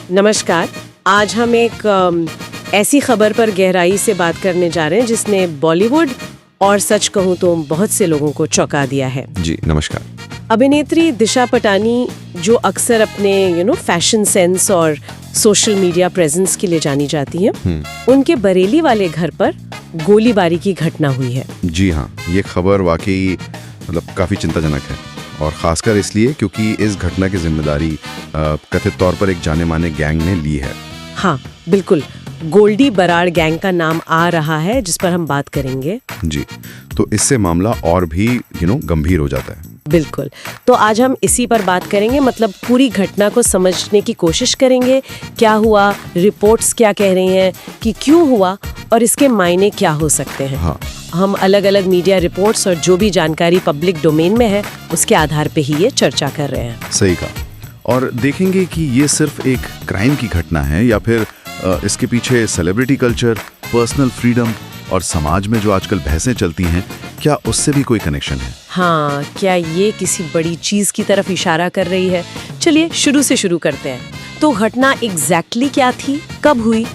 नमस्कार। आज हम एक ऐसी खबर पर गहराई से बात करने जा रहे हैं जिसने बॉलीवुड और सच कहूँ तो बहुत से लोगों को चौंका दिया है। जी नमस्कार। अभिनेत्री दिशा पटानी, जो अक्सर अपने फैशन सेंस और सोशल मीडिया प्रेजेंस के लिए जानी जाती हैं, उनके बरेली वाले घर पर गोलीबारी की घटना हुई है। जी हाँ, ये खबर वाकई काफ़ी चिंताजनक है, और ख़ासकर इसलिए क्योंकि इस घटना की जिम्मेदारी कथित तौर पर एक जाने माने गैंग ने ली है। हाँ बिल्कुल, गोल्डी बराड़ गैंग का नाम आ रहा है जिस पर हम बात करेंगे। जी, तो इससे मामला और भी गंभीर हो जाता है। बिल्कुल, तो आज हम इसी पर बात करेंगे, मतलब पूरी घटना को समझने की कोशिश करेंगे। क्या हुआ, रिपोर्ट्स क्या कह रही हैं कि क्यों हुआ, और इसके मायने क्या हो सकते हैं। हाँ। हम अलग अलग मीडिया रिपोर्ट्स और जो भी जानकारी पब्लिक डोमेन में है उसके आधार पे ही ये चर्चा कर रहे हैं। सही कहा। और देखेंगे कि ये सिर्फ एक क्राइम की घटना है या फिर इसके पीछे सेलिब्रिटी कल्चर, पर्सनल फ्रीडम और समाज में जो आजकल बहसें चलती हैं, क्या उससे भी कोई कनेक्शन है। हाँ, क्या ये किसी बड़ी चीज की तरफ इशारा कर रही है। चलिए शुरू से शुरू करते हैं। तो घटना एग्जैक्टली क्या थी, कब हुई?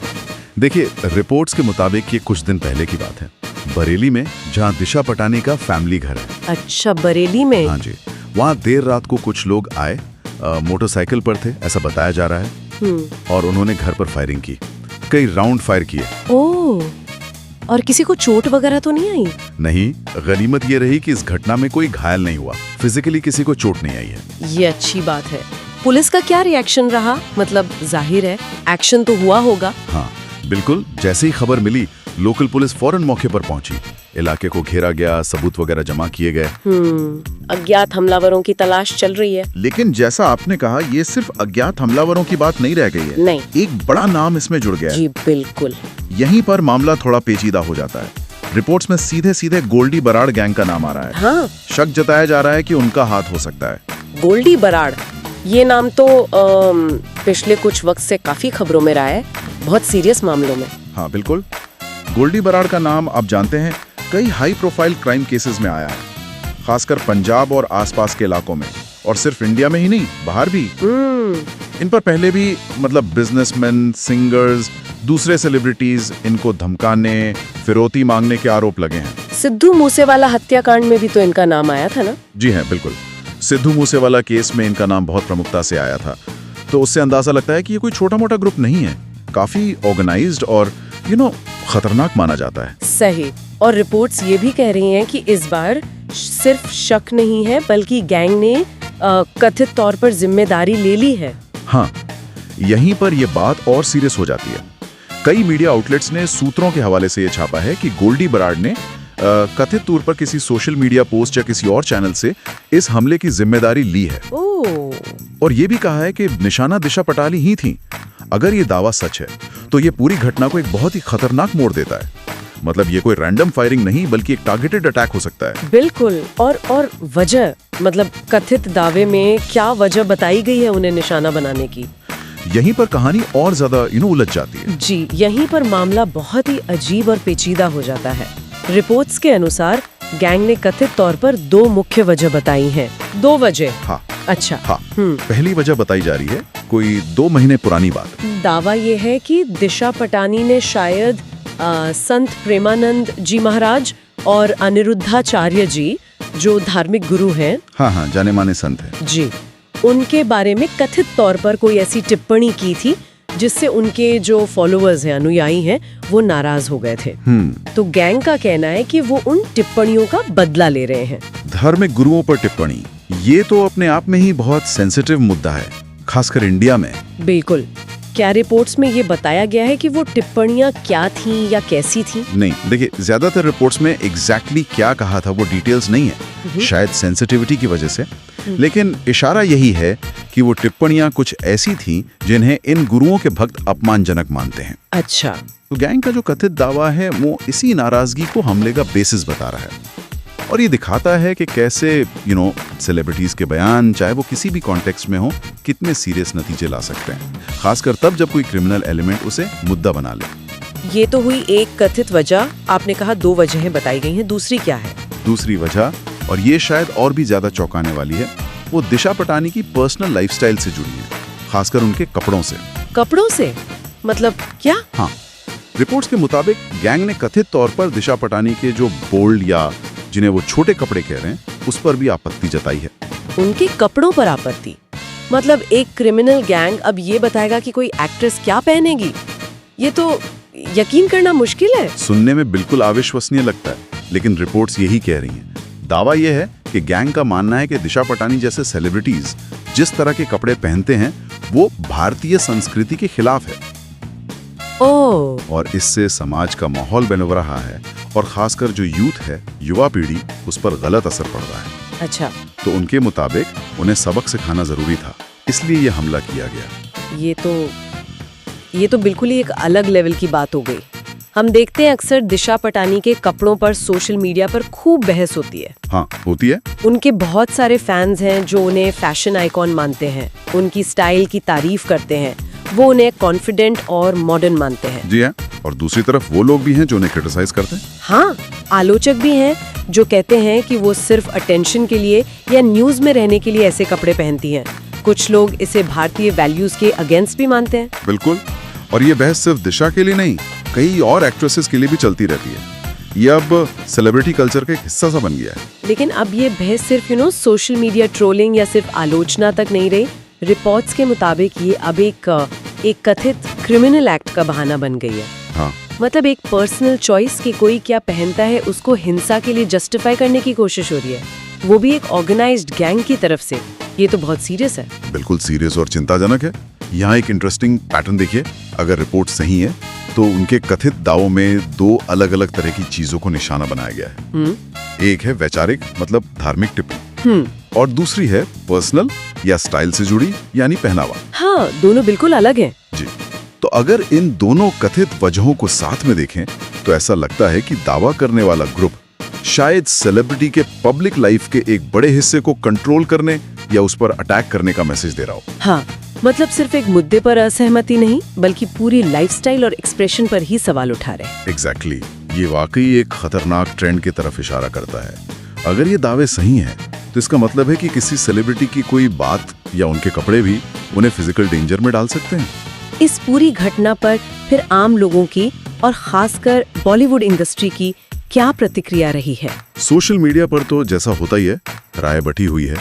देखिए, रिपोर्ट्स के मुताबिक ये कुछ दिन पहले की बात है, बरेली में, जहाँ दिशा पटानी का फैमिली घर है। अच्छा, बरेली में? हाँ जी। वहाँ देर रात को कुछ लोग आए, मोटरसाइकिल पर थे ऐसा बताया जा रहा है, और उन्होंने घर पर फायरिंग की, कई राउंड फायर किए। ओह, और किसी को चोट वगैरह तो नहीं आई? नहीं, गनीमत ये रही कि इस घटना में कोई घायल नहीं हुआ, फिजिकली किसी को चोट नहीं आई है। ये अच्छी बात है। पुलिस का क्या रिएक्शन रहा? मतलब जाहिर है एक्शन तो हुआ होगा। हाँ बिल्कुल, जैसे ही खबर मिली लोकल पुलिस फौरन मौके पर पहुंची, इलाके को घेरा गया, सबूत वगैरह जमा किए गए। अज्ञात हमलावरों की तलाश चल रही है। लेकिन जैसा आपने कहा, ये सिर्फ अज्ञात हमलावरों की बात नहीं रह गई है। नहीं, एक बड़ा नाम इसमें जुड़ गया है। जी बिल्कुल। यहीं पर मामला थोड़ा पेचीदा हो जाता है। रिपोर्ट्स में सीधे सीधे गोल्डी बराड़ गैंग का नाम आ रहा है। हाँ? शक जताया जा रहा है कि उनका हाथ हो सकता है। गोल्डी बराड़, ये नाम तो पिछले कुछ वक्त से काफी खबरों में रहा है, बहुत सीरियस मामलों में। हाँ बिल्कुल, गोल्डी बराड़ का नाम आप जानते हैं, कई हाई प्रोफाइल क्राइम केसेस में आया है, खासकर पंजाब और आसपास के इलाकों में, और सिर्फ इंडिया में ही नहीं, बाहर भी। इन पर पहले भी बिजनेसमैन, सिंगर्स, दूसरे सेलिब्रिटीज इनको धमकाने, फिरौती मांगने के आरोप लगे हैं। सिद्धू मूसेवाला हत्याकांड में भी तो इनका नाम आया था ना? जी हाँ बिल्कुल, सिद्धू मूसेवाला केस में इनका नाम बहुत प्रमुखता से आया था। तो उससे अंदाजा लगता है कि ये कोई छोटा मोटा ग्रुप नहीं है, काफी ऑर्गेनाइज्ड और खतरनाक माना जाता है। सही। और रिपोर्ट्स ये भी कह रही हैं कि इस बार सिर्फ शक नहीं है, बल्कि गैंग ने कथित तौर पर जिम्मेदारी ले ली है। हाँ, यहीं पर ये बात और सीरियस हो जाती है। कई मीडिया आउटलेट्स ने सूत्रों के हवाले से ये छापा है कि गोल्डी बराड़ ने कथित तौर पर किसी सोशल मीडिया पोस्ट या किसी और चैनल से इस हमले की जिम्मेदारी ली है। और ये भी कहा है कि निशाना दिशा पटानी ही थी। अगर ये दावा सच है तो ये पूरी घटना को एक बहुत ही खतरनाक मोड़ देता है। मतलब ये कोई रैंडम फायरिंग नहीं, बल्कि एक टारगेटेड अटैक हो सकता है। बिल्कुल। और वजह, मतलब कथित दावे में क्या वजह बताई गई है उन्हें निशाना बनाने की? यहीं पर कहानी और ज्यादा उलझ जाती है। जी, यहीं पर मामला बहुत ही अजीब और पेचीदा हो जाता है। रिपोर्ट्स के अनुसार गैंग ने कथित तौर पर 2 मुख्य वजह बताई हैं। 2 वजह? हाँ। अच्छा। हाँ। पहली वजह बताई जा रही है, कोई 2 महीने पुरानी बात। दावा ये है कि दिशा पटानी ने शायद संत प्रेमानंद जी महाराज और अनिरुद्धाचार्य जी, जो धार्मिक गुरु हैं, हाँ, जाने माने संत हैं जी, उनके बारे में कथित तौर पर कोई ऐसी टिप्पणी की थी जिससे उनके जो फॉलोअर्स हैं, अनुयायी हैं, वो नाराज हो गए थे। तो गैंग का कहना है कि वो उन टिप्पणियों का बदला ले रहे हैं। धार्मिक गुरुओं पर टिप्पणी, ये तो अपने आप में ही बहुत सेंसिटिव मुद्दा है, खासकर इंडिया में। बिल्कुल। क्या रिपोर्ट्स में ये बताया गया है कि वो टिप्पणियां क्या थीं या कैसी थीं? नहीं, देखिए, ज्यादातर रिपोर्ट्स में एग्जैक्टली क्या कहा था वो डिटेल्स नहीं है, शायद सेंसिटिविटी की वजह से। लेकिन इशारा यही है कि वो टिप्पणियां कुछ ऐसी थीं जिन्हें इन गुरुओं के भक्त अपमानजनक मानते हैं। अच्छा। तो गैंग का जो कथित दावा है वो इसी नाराजगी को हमले का बेसिस बता रहा है, और ये दिखाता है कि कैसे सेलिब्रिटीज के बयान, चाहे वो किसी भी कॉन्टेक्स्ट में हो, कितने सीरियस नतीजे ला सकते हैं, खासकर तब जब कोई क्रिमिनल एलिमेंट उसे मुद्दा बना ले। ये तो हुई एक कथित वजह। आपने कहा 2 वजहें बताई गई हैं, दूसरी क्या है? दूसरी वजह, और ये शायद और भी ज्यादा चौंकाने वाली है, वो दिशा पटानी की पर्सनल लाइफस्टाइल से जुड़ी है, खासकर उनके कपड़ों से। कपड़ों से? मतलब क्या? हाँ, रिपोर्ट्स के मुताबिक गैंग ने कथित तौर पर दिशा पटानी के जो बोल्ड या जिन्हें वो छोटे कपड़े कह रहे हैं, उस पर भी आपत्ति जताई है। उनके कपड़ों पर आपत्ति? मतलब एक क्रिमिनल गैंग अब ये बताएगा कि कोई एक्ट्रेस क्या पहनेगी? ये तो यकीन करना मुश्किल है। सुनने में बिल्कुल अविश्वसनीय लगता है, लेकिन रिपोर्ट्स यही कह रही हैं। दावा यह है कि गैंग का मानना है कि दिशा पटानी जैसे सेलिब्रिटीज जिस तरह के कपड़े पहनते हैं वो भारतीय संस्कृति के खिलाफ है। ओह। और इससे समाज का माहौल बन रहा है और खासकर जो यूथ है, युवा पीढ़ी, उस पर गलत असर पड़ रहा है। अच्छा। तो उनके मुताबिक उन्हें सबक सिखाना जरूरी था, इसलिए ये हमला किया गया। ये तो बिल्कुल ही एक अलग लेवल की बात हो गई। हम देखते हैं अक्सर दिशा पटानी के कपड़ों पर सोशल मीडिया पर खूब बहस होती है। हाँ, होती है। उनके बहुत सारे फैंस हैं जो उन्हें फैशन आइकॉन मानते हैं, उनकी स्टाइल की तारीफ करते हैं, वो उन्हें कॉन्फिडेंट और मॉडर्न मानते हैं। जी हाँ, और दूसरी तरफ वो लोग भी हैं जो उन्हें क्रिटिसाइज करते हैं। हाँ, आलोचक भी हैं जो कहते हैं कि वो सिर्फ अटेंशन के लिए या न्यूज में रहने के लिए ऐसे कपड़े पहनती हैं। कुछ लोग इसे भारतीय वैल्यूज के अगेंस्ट भी मानते हैं। बिल्कुल, और ये बहस सिर्फ दिशा के लिए नहीं, कई और एक्ट्रेसेस के लिए भी चलती रहती है। ये अब सेलिब्रिटी कल्चर का एक हिस्सा सा बन गया है। लेकिन अब ये बहस सिर्फ सोशल मीडिया ट्रोलिंग या सिर्फ आलोचना तक नहीं रही। रिपोर्ट्स के मुताबिक ये अब एक कथित क्रिमिनल एक्ट का बहाना बन गई है। हाँ। मतलब एक पर्सनल चॉइस कि कोई क्या पहनता है उसको हिंसा के लिए जस्टिफाई करने की कोशिश हो रही है, वो भी एक ऑर्गेनाइज्ड गैंग की तरफ से। ये तो बहुत सीरियस है। बिल्कुल सीरियस और चिंताजनक है। यहाँ एक इंटरेस्टिंग पैटर्न देखिए। अगर रिपोर्ट सही है तो उनके कथित दावों में दो अलग अलग तरह की चीजों को निशाना बनाया गया है। एक है वैचारिक, मतलब धार्मिक टिप्पणी, और दूसरी है पर्सनल या स्टाइल से जुड़ी, यानी पहनावा। हाँ, दोनों बिल्कुल अलग हैं। जी, तो अगर इन दोनों कथित वजहों को साथ में देखें तो ऐसा लगता है कि दावा करने वाला ग्रुप शायद सेलिब्रिटी के पब्लिक लाइफ के एक बड़े हिस्से को कंट्रोल करने या उस पर अटैक करने का मैसेज दे रहा हो। हाँ, मतलब सिर्फ एक मुद्दे पर असहमति नहीं, बल्कि पूरी लाइफस्टाइल और एक्सप्रेशन पर ही सवाल उठा रहे। एग्जैक्टली, ये वाकई एक खतरनाक ट्रेंड की तरफ इशारा करता है। अगर ये दावे सही हैं, तो इसका मतलब है कि किसी सेलिब्रिटी की कोई बात या उनके कपड़े भी उन्हें फिजिकल डेंजर में डाल सकते हैं। इस पूरी घटना पर फिर आम लोगों की और खासकर बॉलीवुड इंडस्ट्री की क्या प्रतिक्रिया रही है? सोशल मीडिया पर तो जैसा होता ही है, राय बटी हुई है।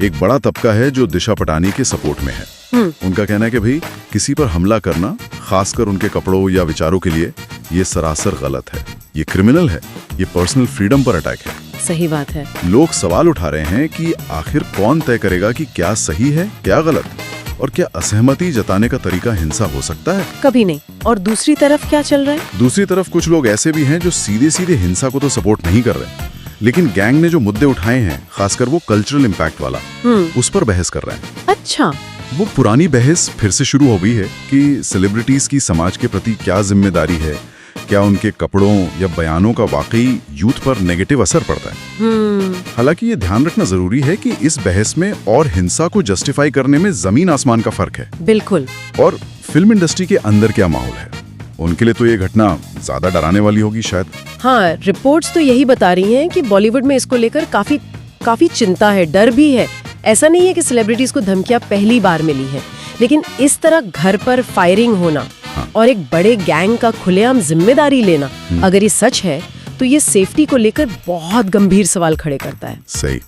एक बड़ा तबका है जो दिशा पटानी के सपोर्ट में है। उनका कहना है कि भाई किसी पर हमला करना, खासकर उनके कपड़ों या विचारों के लिए, ये सरासर गलत है, ये क्रिमिनल है, ये पर्सनल फ्रीडम पर अटैक है। सही बात है। लोग सवाल उठा रहे हैं कि आखिर कौन तय करेगा कि क्या सही है, क्या गलत, और क्या असहमति जताने का तरीका हिंसा हो सकता है? कभी नहीं। और दूसरी तरफ क्या चल रहा है? दूसरी तरफ कुछ लोग ऐसे भी हैं जो सीधे सीधे हिंसा को तो सपोर्ट नहीं कर रहे, लेकिन गैंग ने जो मुद्दे उठाए हैं, खासकर वो कल्चरल इम्पैक्ट वाला, उस पर बहस कर रहे हैं। अच्छा। वो पुरानी बहस फिर से शुरू हो गई है कि सेलिब्रिटीज की समाज के प्रति क्या जिम्मेदारी है, क्या उनके कपड़ों या बयानों का वाकई यूथ पर नेगेटिव असर पड़ता है। हालांकि ये ध्यान रखना जरूरी है कि इस बहस में और हिंसा को जस्टिफाई करने में जमीन आसमान का फर्क है। बिल्कुल। और फिल्म इंडस्ट्री के अंदर क्या माहौल है, उनके लिए तो ये घटना ज्यादा डराने वाली होगी शायद। हाँ, रिपोर्ट्स तो यही बता रही हैं कि बॉलीवुड में इसको लेकर काफी चिंता है, डर भी है। ऐसा नहीं है कि सेलिब्रिटीज को धमकियां पहली बार मिली हैं, लेकिन इस तरह घर पर फायरिंग होना और एक बड़े गैंग का खुलेआम जिम्मेदारी लेना, अगर ये सच है तो ये सेफ्टी को लेकर बहुत गंभीर सवाल खड़े करता है। सही।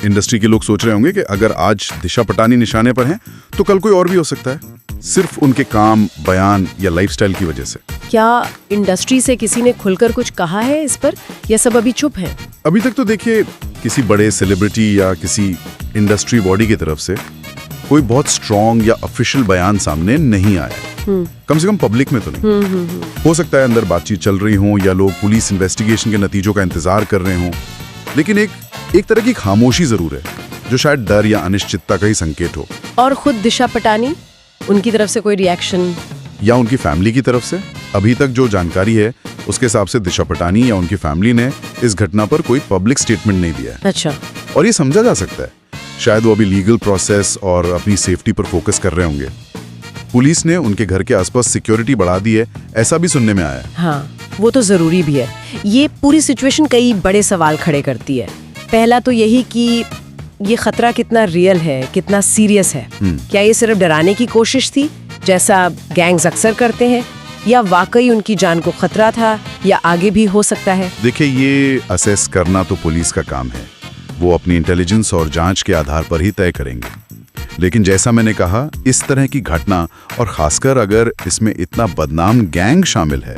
इंडस्ट्री के लोग सोच रहे होंगे कि अगर आज दिशा पटानी निशाने पर हैं, तो कल कोई और भी हो सकता है, सिर्फ उनके काम, बयान या लाइफस्टाइल की वजह से। क्या इंडस्ट्री से किसी ने खुलकर कुछ कहा है इस पर, या सब अभी चुप हैं? अभी तक तो देखिए, किसी बड़े सेलिब्रिटी या किसी इंडस्ट्री बॉडी की तरफ से कोई बहुत स्ट्रॉन्ग या ऑफिशियल बयान सामने नहीं आया, कम से कम पब्लिक में तो नहीं। हो सकता है अंदर बातचीत चल रही हो या लोग पुलिस इन्वेस्टिगेशन के नतीजों का इंतजार कर रहे हों, लेकिन एक तरह की खामोशी जरूर है, जो शायद डर या अनिश्चितता का ही संकेत हो। और खुद दिशा पटानी, उनकी तरफ से कोई रिएक्शन? या उनकी फैमिली की तरफ से अभी तक जो जानकारी है उसके हिसाब से दिशा पटानी या उनकी फैमिली ने इस घटना पर कोई पब्लिक स्टेटमेंट नहीं दिया है। अच्छा। और ये समझा जा सकता है, शायद वो अभी लीगल प्रोसेस और अपनी सेफ्टी पर फोकस कर रहे होंगे। पुलिस ने उनके घर के आसपास सिक्योरिटी बढ़ा दी है, ऐसा भी सुनने में आया है। हाँ, वो तो जरूरी भी है। ये पूरी सिचुएशन कई बड़े सवाल खड़े करती है। पहला तो यही कि ये खतरा कितना रियल है, कितना सीरियस है। क्या ये सिर्फ डराने की कोशिश थी जैसा गैंग्स अक्सर करते हैं, या वाकई उनकी जान को खतरा था, या आगे भी हो सकता है? देखिए, ये असेस करना तो पुलिस का काम है। वो अपनी इंटेलिजेंस और जांच के आधार पर ही तय करेंगे। लेकिन जैसा मैंने कहा, इस तरह की घटना, और खासकर अगर इसमें इतना बदनाम गैंग शामिल है,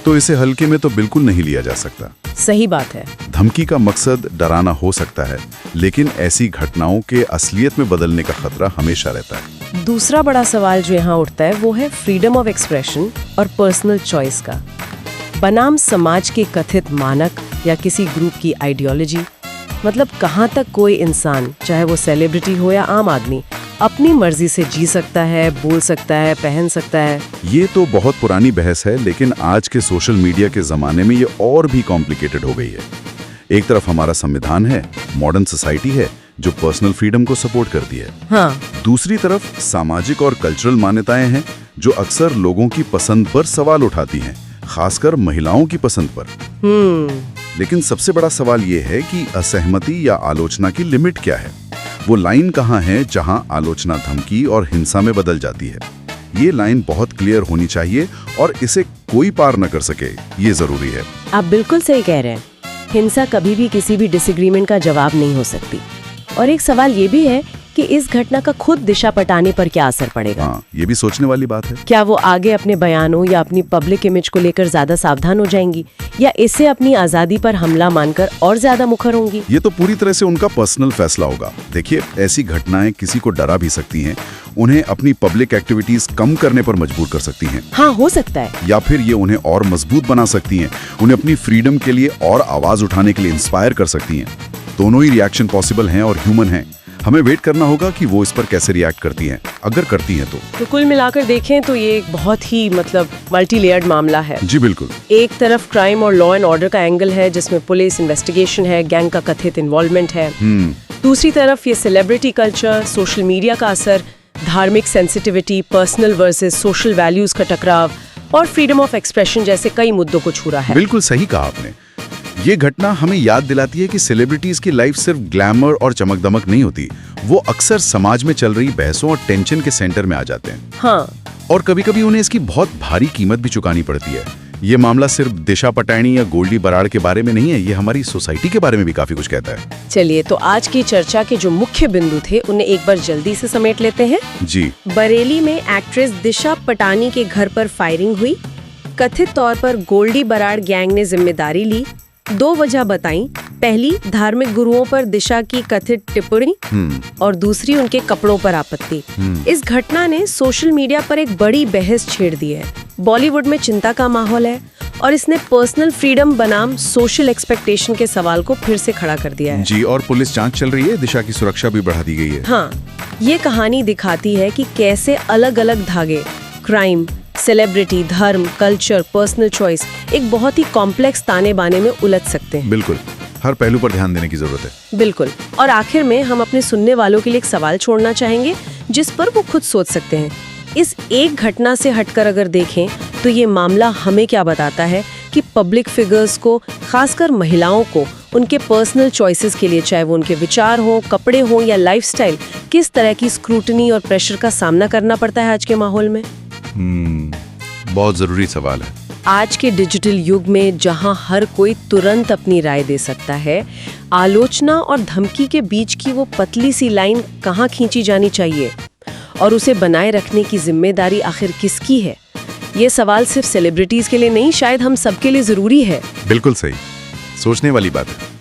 तो इसे हल्के में तो बिल्कुल नहीं लिया जा सकता। सही बात है। धमकी का मकसद डराना हो सकता है, लेकिन ऐसी घटनाओं के असलियत में बदलने का खतरा हमेशा रहता है। दूसरा बड़ा सवाल जो यहाँ उठता है वो है फ्रीडम ऑफ एक्सप्रेशन और पर्सनल चॉइस का। बनाम समाज के कथित मानक या किसी ग्रुप की आइडियोलॉजी, मतलब कहाँ तक कोई इंसान, चाहे वो सेलिब्रिटी हो या आम आदमी, अपनी मर्जी से जी सकता है, बोल सकता है, पहन सकता है। ये तो बहुत पुरानी बहस है, लेकिन आज के सोशल मीडिया के जमाने में ये और भी कॉम्प्लिकेटेड हो गई है। एक तरफ हमारा संविधान है, मॉडर्न सोसाइटी है जो पर्सनल फ्रीडम को सपोर्ट करती है। हाँ। दूसरी तरफ सामाजिक और कल्चरल मान्यताएं हैं जो अक्सर लोगों की पसंद पर सवाल उठाती हैं, खासकर महिलाओं की पसंद पर। लेकिन सबसे बड़ा सवाल ये है कि असहमति या आलोचना की लिमिट क्या है? वो लाइन कहाँ है जहां आलोचना धमकी और हिंसा में बदल जाती है? ये लाइन बहुत क्लियर होनी चाहिए और इसे कोई पार न कर सके, ये जरूरी है। आप बिल्कुल सही कह रहे हैं। हिंसा कभी भी किसी भी डिसएग्रीमेंट का जवाब नहीं हो सकती। और एक सवाल ये भी है कि इस घटना का खुद दिशा पटाने पर क्या असर पड़ेगा। हाँ, ये भी सोचने वाली बात है। क्या वो आगे अपने बयानों या अपनी पब्लिक इमेज को लेकर ज्यादा सावधान हो जाएंगी, या इसे अपनी आजादी पर हमला मानकर और ज्यादा मुखर होंगी? ये तो पूरी तरह से उनका पर्सनल फैसला होगा। देखिए, ऐसी घटनाएं किसी को डरा भी सकती हैं, उन्हें अपनी पब्लिक एक्टिविटीज कम करने पर मजबूर कर सकती हैं। हाँ, हो सकता है। या फिर ये उन्हें और मजबूत बना सकती हैं, उन्हें अपनी फ्रीडम के लिए और आवाज उठाने के लिए इंस्पायर कर सकती हैं। दोनों ही रिएक्शन पॉसिबल हैं और ह्यूमन हैं। हमें वेट करना होगा कि वो इस पर कैसे रिएक्ट करती हैं, अगर करती हैं तो कुल मिलाकर देखें तो ये एक बहुत ही मल्टी लेयर्ड मामला है। जी बिल्कुल। एक तरफ क्राइम और लॉ एंड ऑर्डर का एंगल है, जिसमें पुलिस इन्वेस्टिगेशन है, गैंग का कथित इन्वॉल्वमेंट है। दूसरी तरफ ये सेलिब्रिटी कल्चर, सोशल मीडिया का असर, धार्मिक sensitivity, personal versus social values का टकराव और फ्रीडम ऑफ एक्सप्रेशन जैसे कई मुद्दों को छू रहा है। बिल्कुल सही कहा आपने। ये घटना हमें याद दिलाती है कि सेलिब्रिटीज की लाइफ सिर्फ ग्लैमर और चमक दमक नहीं होती, वो अक्सर समाज में चल रही बहसों और टेंशन के सेंटर में आ जाते हैं। हाँ। और कभी-कभी उन्हें इसकी बहुत भारी कीमत भी चुकानी पड़ती है। ये मामला सिर्फ दिशा पटानी या गोल्डी बराड़ के बारे में नहीं है, ये हमारी सोसाइटी के बारे में भी काफी कुछ कहता है। चलिए, तो आज की चर्चा के जो मुख्य बिंदु थे उन्हें एक बार जल्दी से समेट लेते हैं। जी। बरेली में एक्ट्रेस दिशा पटानी के घर पर फायरिंग हुई। कथित तौर पर गोल्डी बराड़ गैंग ने जिम्मेदारी ली। 2 वजह बताई। पहली, धार्मिक गुरुओं पर दिशा की कथित टिप्पणी, और दूसरी, उनके कपड़ों पर आपत्ति। इस घटना ने सोशल मीडिया पर एक बड़ी बहस छेड़ दी है। बॉलीवुड में चिंता का माहौल है और इसने पर्सनल फ्रीडम बनाम सोशल एक्सपेक्टेशन के सवाल को फिर से खड़ा कर दिया है। जी, और पुलिस जांच चल रही है, दिशा की सुरक्षा भी बढ़ा दी गई है। हाँ, ये कहानी दिखाती है कि कैसे अलग अलग धागे, क्राइम, सेलिब्रिटी, धर्म, कल्चर, पर्सनल चॉइस एक बहुत ही कॉम्प्लेक्स ताने बाने में उलझ सकते हैं। बिल्कुल, हर पहलू पर ध्यान देने की जरूरत है। बिल्कुल। और आखिर में हम अपने सुनने वालों के लिए एक सवाल छोड़ना चाहेंगे जिस पर वो खुद सोच सकते हैं। इस एक घटना से हटकर अगर देखें तो ये मामला हमें क्या बताता है कि पब्लिक फिगर्स को, खासकर महिलाओं को, उनके पर्सनल चॉइसेस के लिए, चाहे वो उनके विचार हो, कपड़े हो या लाइफस्टाइल, किस तरह की स्क्रूटनी और प्रेशर का सामना करना पड़ता है आज के माहौल में। बहुत जरूरी सवाल है। आज के डिजिटल युग में जहां हर कोई तुरंत अपनी राय दे सकता है, आलोचना और धमकी के बीच की वो पतली सी लाइन कहाँ खींची जानी चाहिए और उसे बनाए रखने की जिम्मेदारी आखिर किसकी है? ये सवाल सिर्फ सेलिब्रिटीज के लिए नहीं, शायद हम सबके लिए जरूरी है। बिल्कुल सही, सोचने वाली बात है।